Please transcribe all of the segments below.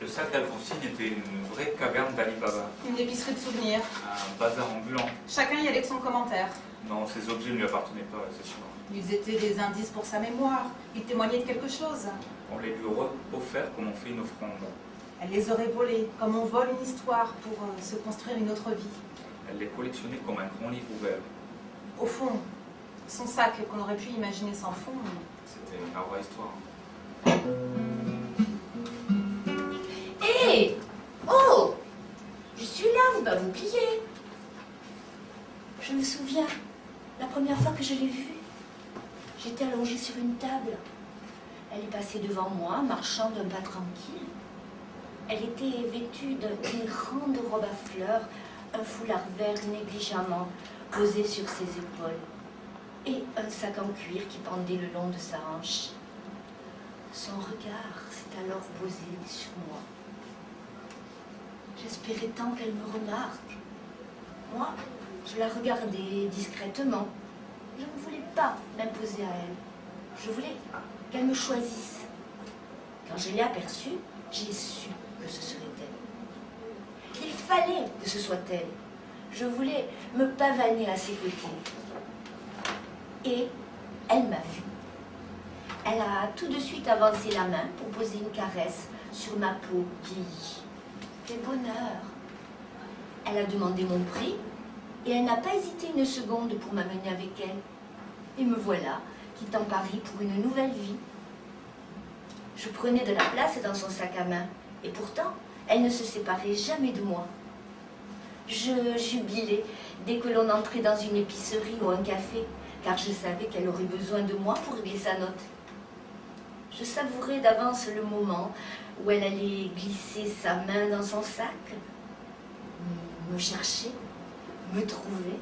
Le sac d'Alphonsine était une vraie caverne d'Ali Baba, Une épicerie de souvenirs. un bazar ambulant. Chacun y allait de son commentaire. Non, ces objets ne lui appartenaient pas, c'est sûr. Ils étaient des indices pour sa mémoire. Ils témoignaient de quelque chose. On les lui aurait offerts comme on fait une offrande. Elle les aurait volés, comme on vole une histoire pour se construire une autre vie. Elle les collectionnait comme un grand livre ouvert. Au fond, son sac qu'on aurait pu imaginer sans fond. C'était une vraie histoire. Hé! Oh! Je suis là, vous m'avez oublié. Je me souviens, la première fois que je l'ai vue, j'étais allongée sur une table. Elle est passée devant moi, marchant d'un pas tranquille. Elle était vêtue d'une grande robe à fleurs, un foulard vert négligemment posé sur ses épaules et un sac en cuir qui pendait le long de sa hanche. Son regard s'est alors posé sur moi. J'espérais tant qu'elle me remarque. Moi, je la regardais discrètement. Je ne voulais pas m'imposer à elle. Je voulais qu'elle me choisisse. Quand je l'ai aperçue, j'ai su que ce serait elle. Il fallait que ce soit elle. Je voulais me pavaner à ses côtés. Et elle m'a vue. Elle a tout de suite avancé la main pour poser une caresse sur ma peau vieillie. Quel bonheur! Elle a demandé mon prix et elle n'a pas hésité une seconde pour m'amener avec elle. Et me voilà, quittant Paris pour une nouvelle vie. Je prenais de la place dans son sac à main et pourtant, elle ne se séparait jamais de moi. Je jubilais dès que l'on entrait dans une épicerie ou un café, car je savais qu'elle aurait besoin de moi pour régler sa note. Je savourais d'avance le moment où elle allait glisser sa main dans son sac, me chercher, me trouver,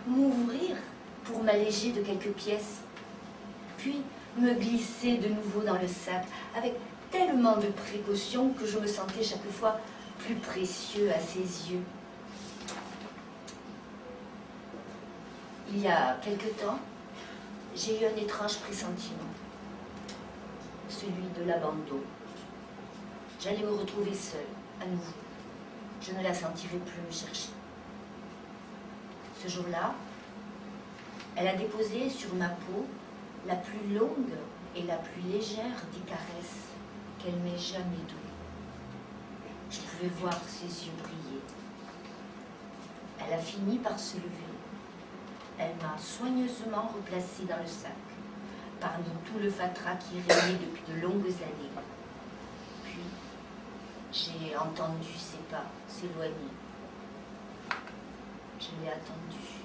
m'ouvrir pour m'alléger de quelques pièces, puis me glisser de nouveau dans le sac avec tellement de précaution que je me sentais chaque fois plus précieux à ses yeux. Il y a quelque temps, j'ai eu un étrange pressentiment, celui de l'abandon. J'allais me retrouver seule, à nouveau. Je ne la sentirais plus me chercher. Ce jour-là, elle a déposé sur ma peau la plus longue et la plus légère des caresses qu'elle m'ait jamais donnée. Je pouvais voir ses yeux briller. Elle a fini par se lever. Elle m'a soigneusement replacée dans le sac, parmi tout le fatras qui régnait depuis de longues années. Puis, j'ai entendu ses pas s'éloigner. Je l'ai attendue.